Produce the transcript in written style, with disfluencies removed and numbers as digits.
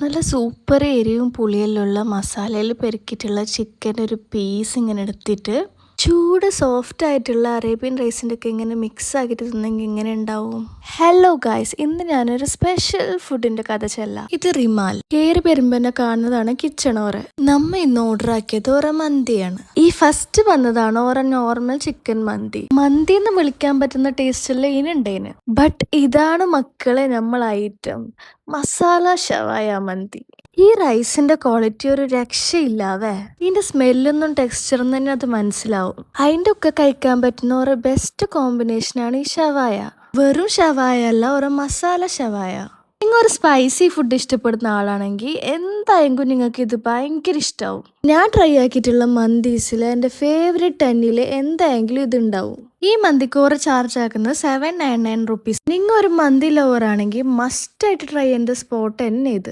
നല്ല സൂപ്പർ എരിവും പുളിയെല്ലുള്ള മസാലയിൽ പെരക്കിയിട്ടുള്ള ചിക്കൻ ഒരു പീസ് ഇങ്ങനെ എടുത്തിട്ട് ചൂട് സോഫ്റ്റ് ആയിട്ടുള്ള അറേബ്യൻ റൈസിൻ്റെ ഒക്കെ ഇങ്ങനെ മിക്സ് ആക്കിയിട്ട് തിന്നെങ്കിൽ ഇങ്ങനെ ഉണ്ടാവും. ഹലോ ഗായ്സ്, ഇന്ന് ഞാനൊരു സ്പെഷ്യൽ ഫുഡിന്റെ കഥ ചെല്ലാം. ഇത് റിമാൽ കേറി പെരുമ്പന്നെ കാണുന്നതാണ് കിച്ചൺ ഓറ്. നമ്മ ഇന്ന് ഓർഡർ ആക്കിയത് ഓറ മന്തിയാണ്. ഈ ഫസ്റ്റ് വന്നതാണ് ഓറ നോർമൽ ചിക്കൻ മന്തി. മന്തി എന്ന് വിളിക്കാൻ പറ്റുന്ന ടേസ്റ്റുള്ള ഇനുണ്ടേന്. ബട്ട് ഇതാണ് മക്കളെ നമ്മൾ ഐറ്റം മസാല ഷവായ മന്തി. ഈ റൈസിന്റെ ക്വാളിറ്റി ഒരു രക്ഷയില്ലാവേ. ഇതിന്റെ സ്മെല്ലൊന്നും ടെക്സ്ചറും തന്നെ അത് മനസ്സിലാവും. അതിന്റെ ഒക്കെ കഴിക്കാൻ പറ്റുന്ന ഒരു ബെസ്റ്റ് കോമ്പിനേഷനാണ് ഈ ഷവായ. വെറും ഷവായ അല്ല, ഒരു മസാല ഷവായ. നിങ്ങൾ ഒരു സ്പൈസി ഫുഡ് ഇഷ്ടപ്പെടുന്ന ആളാണെങ്കിൽ എന്തായെങ്കിലും നിങ്ങൾക്ക് ഇത് ഭയങ്കര ഇഷ്ടമാവും. ഞാൻ ട്രൈ ആക്കിയിട്ടുള്ള മന്തീസിൽ എൻ്റെ ഫേവറേറ്റ് 10 എന്തായെങ്കിലും ഇത് ഉണ്ടാവും. ഈ മന്തിക്കോറ് ചാർജ് ആക്കുന്നത് 799 റുപ്പീസ്. നിങ്ങൾ ഒരു മന്തി ലവർ ആണെങ്കിൽ മസ്റ്റ് ആയിട്ട് ട്രൈ ചെയ്യേണ്ട സ്പോട്ട് തന്നെ ഇത്.